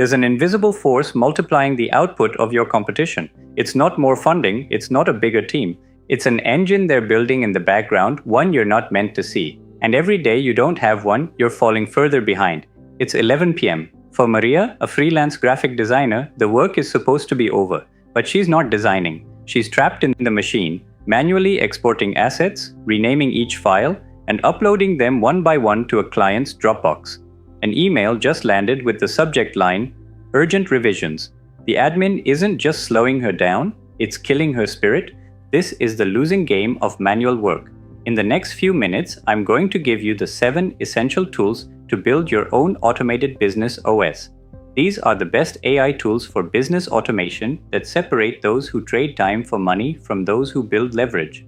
There's an invisible force multiplying the output of your competition. It's not more funding, it's not a bigger team. It's an engine they're building in the background, one you're not meant to see. And every day you don't have one, you're falling further behind. It's 11 p.m. For Maria, a freelance graphic designer, the work is supposed to be over. But she's not designing. She's trapped in the machine, manually exporting assets, renaming each file, and uploading them one by one to a client's Dropbox. An email just landed with the subject line, "Urgent revisions." The admin isn't just slowing her down, it's killing her spirit. This is the losing game of manual work. In the next few minutes, I'm going to give you the 7 essential tools to build your own automated business OS. These are the best AI tools for business automation that separate those who trade time for money from those who build leverage.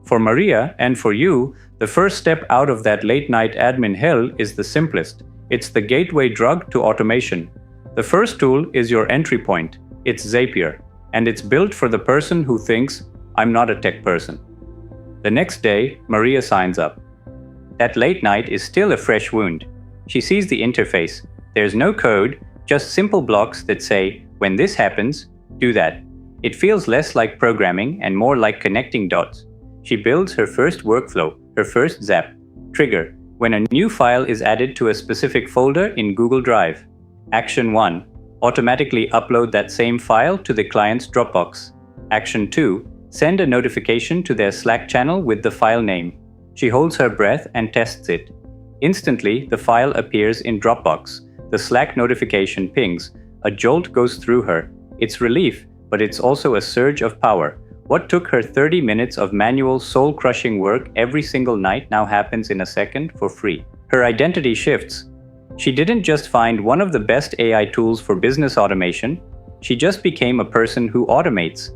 For Maria and for you, the first step out of that late-night admin hell is the simplest. It's the gateway drug to automation. The first tool is your entry point. It's Zapier, and it's built for the person who thinks, "I'm not a tech person." The next day, Maria signs up. That late night is still a fresh wound. She sees the interface. There's no code, just simple blocks that say, "When this happens, do that." It feels less like programming and more like connecting dots. She builds her first workflow, her first Zap. Trigger: when a new file is added to a specific folder in Google Drive. Action 1: automatically upload that same file to the client's Dropbox. Action 2: send a notification to their Slack channel with the file name. She holds her breath and tests it. Instantly, the file appears in Dropbox. The Slack notification pings. A jolt goes through her. It's relief, but it's also a surge of power. What took her 30 minutes of manual, soul-crushing work every single night now happens in a second for free. Her identity shifts. She didn't just find one of the best AI tools for business automation, she just became a person who automates.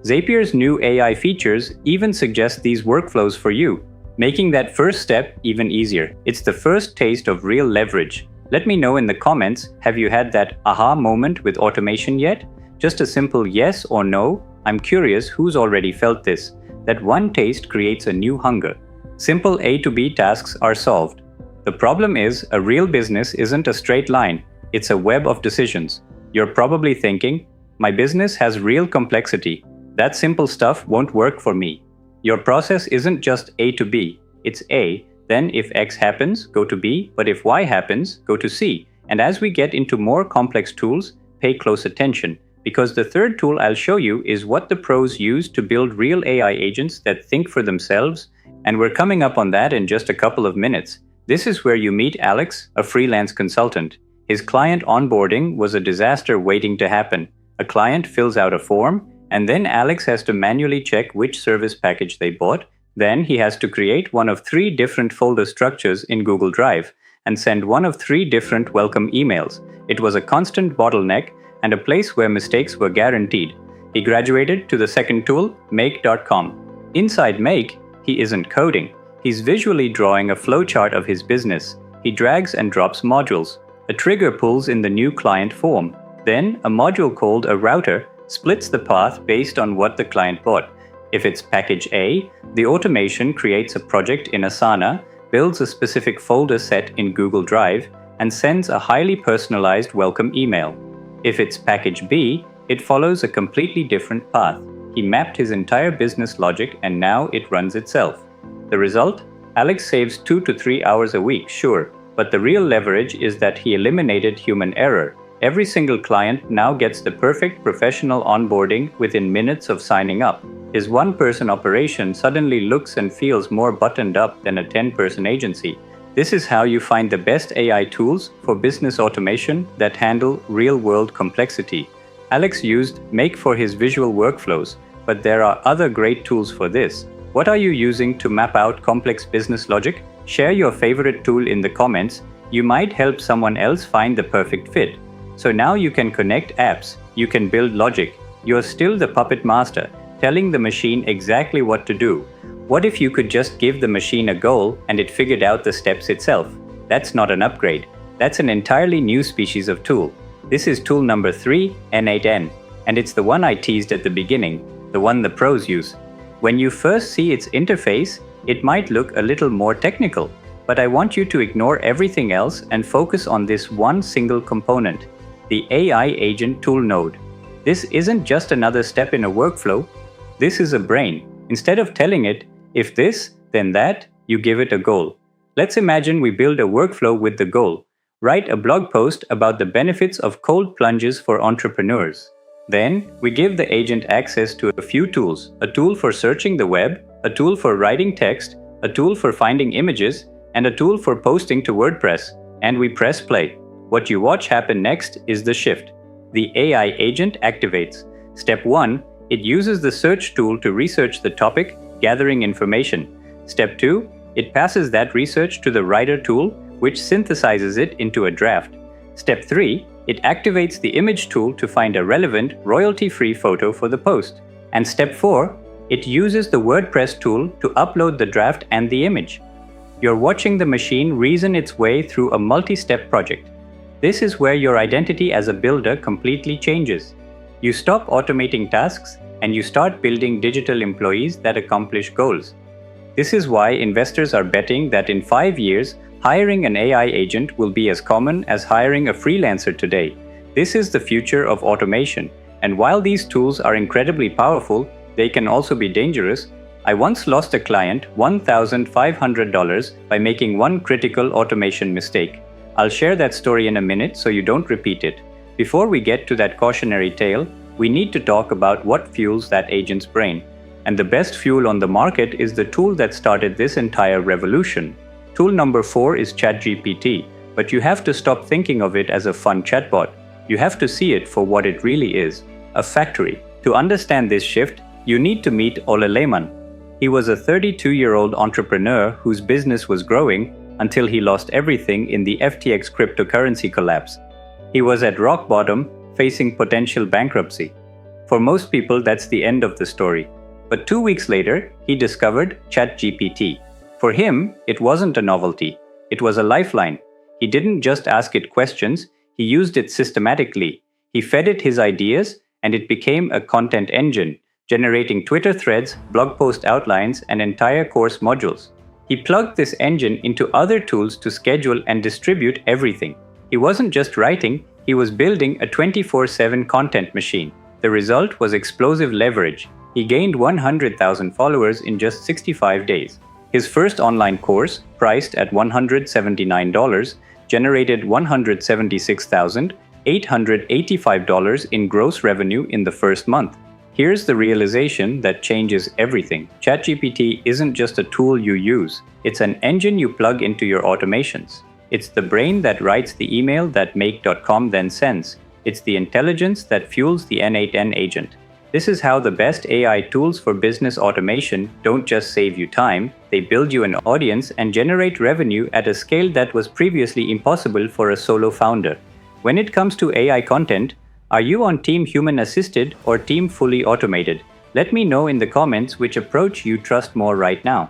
Zapier's new AI features even suggest these workflows for you, making that first step even easier. It's the first taste of real leverage. Let me know in the comments, have you had that aha moment with automation yet? Just a simple yes or no. I'm curious who's already felt this. That one taste creates a new hunger. Simple A to B tasks are solved. The problem is, a real business isn't a straight line. It's a web of decisions. You're probably thinking, my business has real complexity. That simple stuff won't work for me. Your process isn't just A to B. It's A, then if X happens, go to B, but if Y happens, go to C. And as we get into more complex tools, pay close attention, because the third tool I'll show you is what the pros use to build real AI agents that think for themselves, and we're coming up on that in just a couple of minutes. This is where you meet Alex, a freelance consultant. His client onboarding was a disaster waiting to happen. A client fills out a form, and then Alex has to manually check which service package they bought. Then he has to create one of 3 different folder structures in Google Drive and send one of 3 different welcome emails. It was a constant bottleneck and a place where mistakes were guaranteed. He graduated to the second tool, Make.com. Inside Make, he isn't coding. He's visually drawing a flowchart of his business. He drags and drops modules. A trigger pulls in the new client form. Then, a module called a router splits the path based on what the client bought. If it's package A, the automation creates a project in Asana, builds a specific folder set in Google Drive, and sends a highly personalized welcome email. If it's package B, it follows a completely different path. He mapped his entire business logic and now it runs itself. The result? Alex saves 2 to 3 hours a week, sure, but the real leverage is that he eliminated human error. Every single client now gets the perfect professional onboarding within minutes of signing up. His one-person operation suddenly looks and feels more buttoned up than a 10-person agency. This is how you find the best AI tools for business automation that handle real-world complexity. Alex used Make for his visual workflows, but there are other great tools for this. What are you using to map out complex business logic? Share your favorite tool in the comments. You might help someone else find the perfect fit. So now you can connect apps, you can build logic. You're still the puppet master, telling the machine exactly what to do. What if you could just give the machine a goal and it figured out the steps itself? That's not an upgrade. That's an entirely new species of tool. This is tool number 3, N8N, and it's the one I teased at the beginning, the one the pros use. When you first see its interface, it might look a little more technical, but I want you to ignore everything else and focus on this one single component. the AI agent tool node. This isn't just another step in a workflow. This is a brain. Instead of telling it, if this, then that, you give it a goal. Let's imagine we build a workflow with the goal. Write a blog post about the benefits of cold plunges for entrepreneurs. Then, we give the agent access to a few tools, a tool for searching the web, a tool for writing text, a tool for finding images, and a tool for posting to WordPress, and we press play. What you watch happen next is the shift. The AI agent activates. Step 1, it uses the search tool to research the topic, gathering information. Step 2, it passes that research to the writer tool, which synthesizes it into a draft. Step 3, it activates the image tool to find a relevant, royalty-free photo for the post. And step 4, it uses the WordPress tool to upload the draft and the image. You're watching the machine reason its way through a multi-step project. This is where your identity as a builder completely changes. You stop automating tasks and you start building digital employees that accomplish goals. This is why investors are betting that in 5 years, hiring an AI agent will be as common as hiring a freelancer today. This is the future of automation, and while these tools are incredibly powerful, they can also be dangerous. I once lost a client $1,500 by making one critical automation mistake. I'll share that story in a minute so you don't repeat it. Before we get to that cautionary tale, we need to talk about what fuels that agent's brain. And the best fuel on the market is the tool that started this entire revolution. Tool number 4 is ChatGPT, but you have to stop thinking of it as a fun chatbot. You have to see it for what it really is, a factory. To understand this shift, you need to meet Ole Lehmann. He was a 32-year-old entrepreneur whose business was growing until he lost everything in the FTX cryptocurrency collapse. He was at rock bottom, facing potential bankruptcy. For most people, that's the end of the story. But 2 weeks later, he discovered ChatGPT. For him, it wasn't a novelty. It was a lifeline. He didn't just ask it questions, he used it systematically. He fed it his ideas, and it became a content engine, generating Twitter threads, blog post outlines, and entire course modules. He plugged this engine into other tools to schedule and distribute everything. He wasn't just writing, he was building a 24/7 content machine. The result was explosive leverage. He gained 100,000 followers in just 65 days. His first online course, priced at $179, generated $176,885 in gross revenue in the first month. Here's the realization that changes everything. ChatGPT isn't just a tool you use. It's an engine you plug into your automations. It's the brain that writes the email that make.com then sends. It's the intelligence that fuels the N8N agent. This is how the best AI tools for business automation don't just save you time, they build you an audience and generate revenue at a scale that was previously impossible for a solo founder. When it comes to AI content, are you on team human assisted or team fully automated? Let me know in the comments which approach you trust more right now.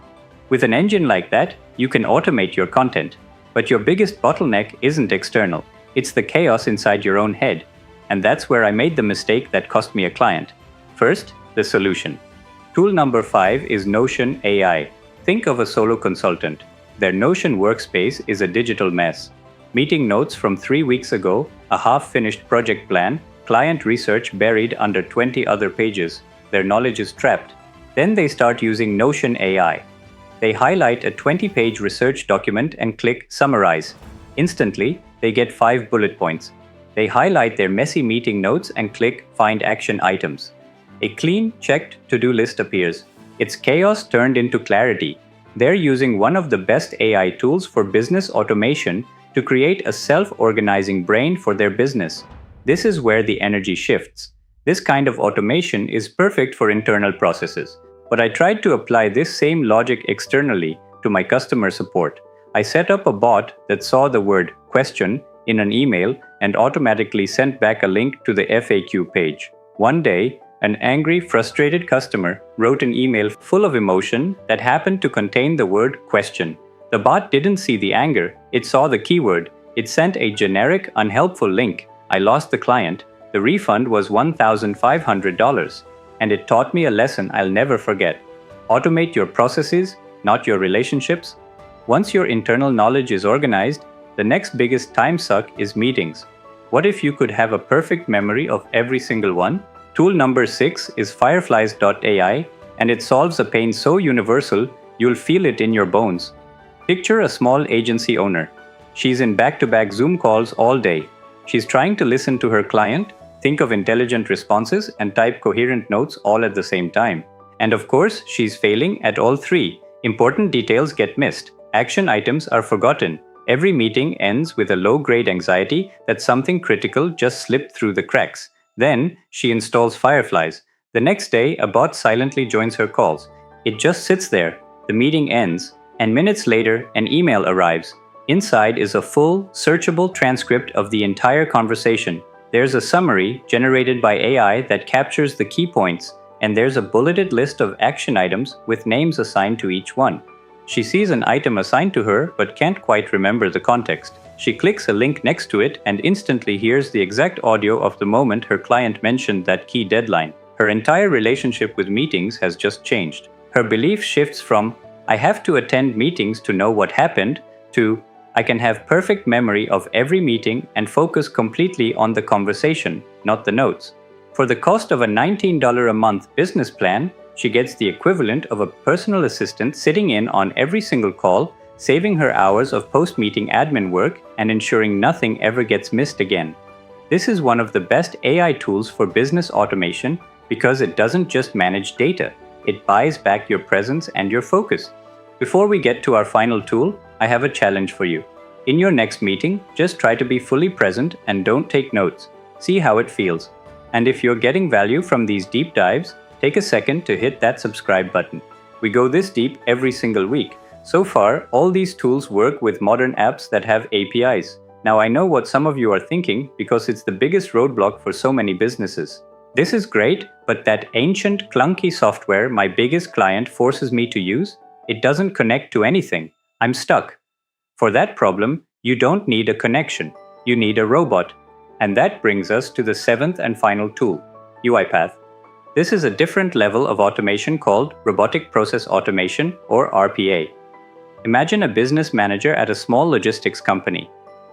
With an engine like that, you can automate your content. But your biggest bottleneck isn't external. It's the chaos inside your own head. And that's where I made the mistake that cost me a client. First, the solution. Tool number 5 is Notion AI. Think of a solo consultant. Their Notion workspace is a digital mess. Meeting notes from 3 weeks ago, a half-finished project plan, client research buried under 20 other pages. Their knowledge is trapped. Then they start using Notion AI. They highlight a 20-page research document and click Summarize. Instantly, they get 5 bullet points. They highlight their messy meeting notes and click Find Action Items. A clean, checked to-do list appears. It's chaos turned into clarity. They're using one of the best AI tools for business automation to create a self-organizing brain for their business. This is where the energy shifts. This kind of automation is perfect for internal processes. But I tried to apply this same logic externally to my customer support. I set up a bot that saw the word question in an email and automatically sent back a link to the FAQ page. One day, an angry, frustrated customer wrote an email full of emotion that happened to contain the word question. The bot didn't see the anger, it saw the keyword. It sent a generic, unhelpful link. I lost the client. The refund was $1,500. And it taught me a lesson I'll never forget. Automate your processes, not your relationships. Once your internal knowledge is organized, the next biggest time suck is meetings. What if you could have a perfect memory of every single one? Tool number 6 is fireflies.ai, and it solves a pain so universal you'll feel it in your bones. Picture a small agency owner. She's in back-to-back Zoom calls all day. She's trying to listen to her client, think of intelligent responses, and type coherent notes all at the same time. And of course, she's failing at all three. Important details get missed. Action items are forgotten. Every meeting ends with a low-grade anxiety that something critical just slipped through the cracks. Then, she installs Fireflies. The next day, a bot silently joins her calls. It just sits there. The meeting ends, and minutes later, an email arrives. Inside is a full, searchable transcript of the entire conversation. There's a summary generated by AI that captures the key points, and there's a bulleted list of action items with names assigned to each one. She sees an item assigned to her but can't quite remember the context. She clicks a link next to it and instantly hears the exact audio of the moment her client mentioned that key deadline. Her entire relationship with meetings has just changed. Her belief shifts from, "I have to attend meetings to know what happened," to, "I can have perfect memory of every meeting and focus completely on the conversation, not the notes." For the cost of a $19 a month business plan, she gets the equivalent of a personal assistant sitting in on every single call, saving her hours of post-meeting admin work and ensuring nothing ever gets missed again. This is one of the best AI tools for business automation because it doesn't just manage data, it buys back your presence and your focus. Before we get to our final tool, I have a challenge for you. In your next meeting, just try to be fully present and don't take notes. See how it feels. And if you're getting value from these deep dives, take a second to hit that subscribe button. We go this deep every single week. So far, all these tools work with modern apps that have APIs. Now I know what some of you are thinking because it's the biggest roadblock for so many businesses. This is great, but that ancient, clunky software my biggest client forces me to use, it doesn't connect to anything. I'm stuck. For that problem, you don't need a connection. You need a robot. And that brings us to the seventh and final tool, UiPath. This is a different level of automation called Robotic Process Automation, or RPA. Imagine a business manager at a small logistics company.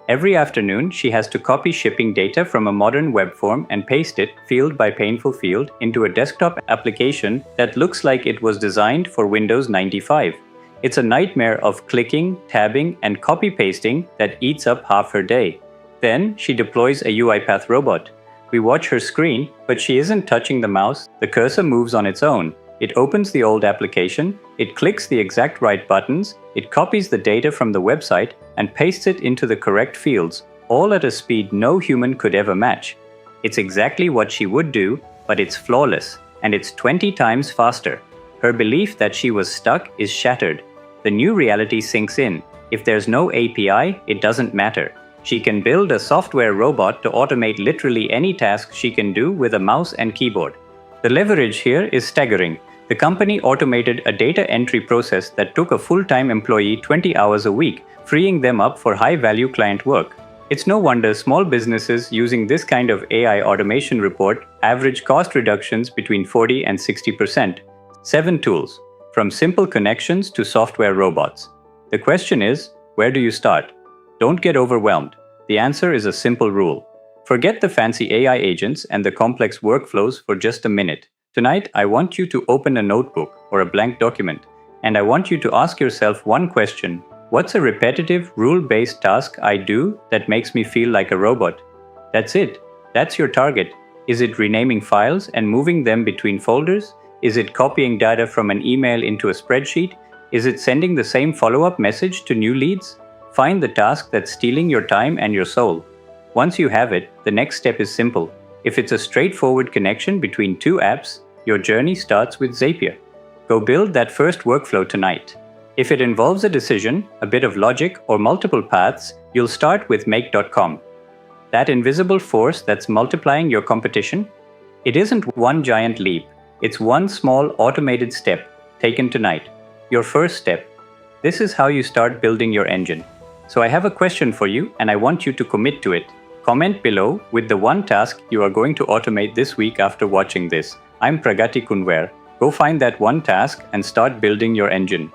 Every afternoon, she has to copy shipping data from a modern web form and paste it, field by painful field, into a desktop application that looks like it was designed for Windows 95. It's a nightmare of clicking, tabbing, and copy-pasting that eats up half her day. Then, she deploys a UiPath robot. We watch her screen, but she isn't touching the mouse. The cursor moves on its own. It opens the old application, it clicks the exact right buttons, it copies the data from the website, and pastes it into the correct fields, all at a speed no human could ever match. It's exactly what she would do, but it's flawless, and it's 20 times faster. Her belief that she was stuck is shattered. The new reality sinks in. If there's no API, it doesn't matter. She can build a software robot to automate literally any task she can do with a mouse and keyboard. The leverage here is staggering. The company automated a data entry process that took a full-time employee 20 hours a week, freeing them up for high-value client work. It's no wonder small businesses using this kind of AI automation report average cost reductions between 40 and 60%. 7 tools, from simple connections to software robots. The question is, where do you start? Don't get overwhelmed. The answer is a simple rule. Forget the fancy AI agents and the complex workflows for just a minute. Tonight, I want you to open a notebook or a blank document, and I want you to ask yourself one question. What's a repetitive, rule-based task I do that makes me feel like a robot? That's it. That's your target. Is it renaming files and moving them between folders? Is it copying data from an email into a spreadsheet? Is it sending the same follow-up message to new leads? Find the task that's stealing your time and your soul. Once you have it, the next step is simple. If it's a straightforward connection between two apps, your journey starts with Zapier. Go build that first workflow tonight. If it involves a decision, a bit of logic, or multiple paths, you'll start with make.com. That invisible force that's multiplying your competition? It isn't one giant leap. It's one small automated step taken tonight. Your first step. This is how you start building your engine. So I have a question for you, and I want you to commit to it. Comment below with the one task you are going to automate this week after watching this. I'm Pragati Kunwer. Go find that one task and start building your engine.